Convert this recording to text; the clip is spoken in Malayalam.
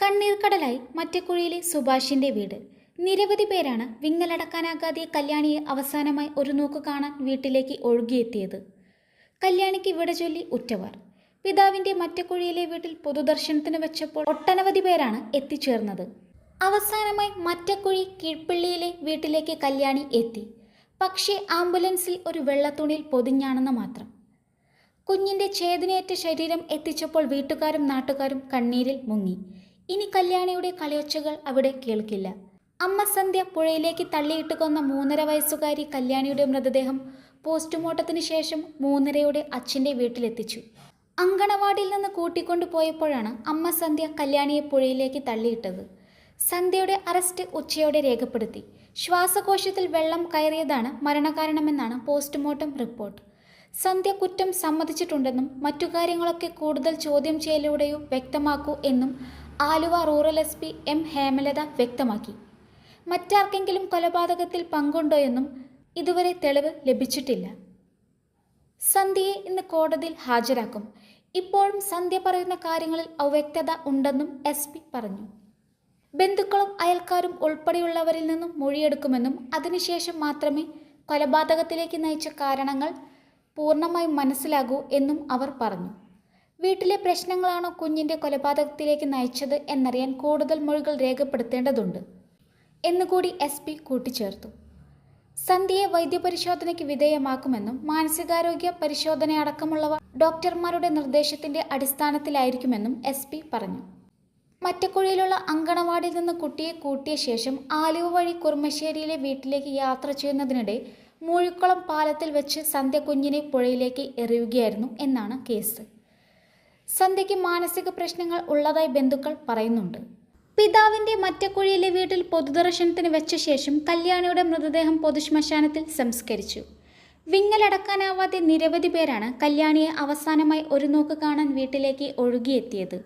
കണ്ണീർക്കടലായി മറ്റക്കുഴിയിലെ സുഭാഷിന്റെ വീട്. നിരവധി പേരാണ് വിങ്ങലടക്കാനാകാതെ കല്യാണിയെ അവസാനമായി ഒരു നോക്ക് കാണാൻ വീട്ടിലേക്ക് ഒഴുകിയെത്തിയത്. കല്യാണിക്ക് വിട ചൊല്ലി ഉറ്റവർ പിതാവിന്റെ മറ്റക്കുഴിയിലെ വീട്ടിൽ പൊതുദർശനത്തിന് വെച്ചപ്പോൾ ഒട്ടനവധി പേരാണ് എത്തിച്ചേർന്നത്. അവസാനമായി മറ്റക്കുഴി കീഴ്പള്ളിയിലെ വീട്ടിലേക്ക് കല്യാണി എത്തി. പക്ഷേ ആംബുലൻസിൽ ഒരു വെള്ളത്തുണിയിൽ പൊതിഞ്ഞാണെന്ന് മാത്രം. കുഞ്ഞിന്റെ ചേതനയേറ്റ ശരീരം എത്തിച്ചപ്പോൾ വീട്ടുകാരും നാട്ടുകാരും കണ്ണീരിൽ മുങ്ങി. ഇനി കല്യാണിയുടെ കളിയൊച്ചകൾ അവിടെ കേൾക്കില്ല. അമ്മ സന്ധ്യ പുഴയിലേക്ക് തള്ളിയിട്ട് കൊന്ന 3.5 വയസ്സുകാരി കല്യാണിയുടെ മൃതദേഹം പോസ്റ്റ്മോർട്ടത്തിന് ശേഷം 3:30 അച്ഛൻ്റെ വീട്ടിലെത്തിച്ചു. അങ്കണവാടിയിൽ നിന്ന് കൂട്ടിക്കൊണ്ടു പോയപ്പോഴാണ് അമ്മ സന്ധ്യ കല്യാണിയെ പുഴയിലേക്ക് തള്ളിയിട്ടത്. സന്ധ്യയുടെ അറസ്റ്റ് ഉച്ചയോടെ രേഖപ്പെടുത്തി. ശ്വാസകോശത്തിൽ വെള്ളം കയറിയതാണ് മരണകാരണമെന്നാണ് പോസ്റ്റ്മോർട്ടം റിപ്പോർട്ട്. സന്ധ്യ കുറ്റം സമ്മതിച്ചിട്ടുണ്ടെന്നും മറ്റു കാര്യങ്ങളൊക്കെ കൂടുതൽ ചോദ്യം ചെയ്യലിലൂടെയോ വ്യക്തമാക്കൂ എന്നും Aluva rural SP M Hemalatha വ്യക്തമാക്കി. മറ്റാർക്കെങ്കിലും കൊലപാതകത്തിൽ പങ്കുണ്ടോയെന്നും ഇതുവരെ തെളിവ് ലഭിച്ചിട്ടില്ല. സന്ധ്യയെ ഇന്ന് കോടതിയിൽ ഹാജരാക്കും. ഇപ്പോഴും സന്ധ്യ പറയുന്ന കാര്യങ്ങളിൽ അവ്യക്തത ഉണ്ടെന്നും SP പറഞ്ഞു. ബന്ധുക്കളും അയൽക്കാരും ഉൾപ്പെടെയുള്ളവരിൽ നിന്നും മൊഴിയെടുക്കുമെന്നും അതിനുശേഷം മാത്രമേ കൊലപാതകത്തിലേക്ക് നയിച്ച കാരണങ്ങൾ പൂർണ്ണമായും മനസ്സിലാകൂ എന്നും അവർ പറഞ്ഞു. വീട്ടിലെ പ്രശ്നങ്ങളാണോ കുഞ്ഞിൻ്റെ കൊലപാതകത്തിലേക്ക് നയിച്ചത് എന്നറിയാൻ കൂടുതൽ മൊഴികൾ രേഖപ്പെടുത്തേണ്ടതുണ്ട് എന്നുകൂടി SP കൂട്ടിച്ചേർത്തു. സന്ധ്യയെ വൈദ്യപരിശോധനയ്ക്ക് വിധേയമാക്കുമെന്നും മാനസികാരോഗ്യ പരിശോധനയടക്കമുള്ളവ ഡോക്ടർമാരുടെ നിർദ്ദേശത്തിൻ്റെ അടിസ്ഥാനത്തിലായിരിക്കുമെന്നും SP പറഞ്ഞു. മറ്റക്കുഴിയിലുള്ള അങ്കണവാടിയിൽ നിന്ന് കുട്ടിയെ കൂട്ടിയ ശേഷം ആലുവ വഴി കുറുമശ്ശേരിയിലെ വീട്ടിലേക്ക് യാത്ര ചെയ്യുന്നതിനിടെ മൂഴിക്കുളം പാലത്തിൽ വെച്ച് സന്ധ്യ കുഞ്ഞിനെ പുഴയിലേക്ക് എറിയുകയായിരുന്നു എന്നാണ് കേസ്. സന്ധ്യയ്ക്ക് മാനസിക പ്രശ്നങ്ങൾ ഉള്ളതായി ബന്ധുക്കൾ പറയുന്നുണ്ട്. പിതാവിന്റെ മറ്റക്കുഴിയിലെ വീട്ടിൽ പൊതുദർശനത്തിന് വെച്ച ശേഷം കല്യാണിയുടെ മൃതദേഹം പൊതുശ്മശാനത്തിൽ സംസ്കരിച്ചു. വിങ്ങലടക്കാനാവാതെ നിരവധി പേരാണ് കല്യാണിയെ അവസാനമായി ഒരു നോക്ക് കാണാൻ വീട്ടിലേക്ക് ഒഴുകിയെത്തിയത്.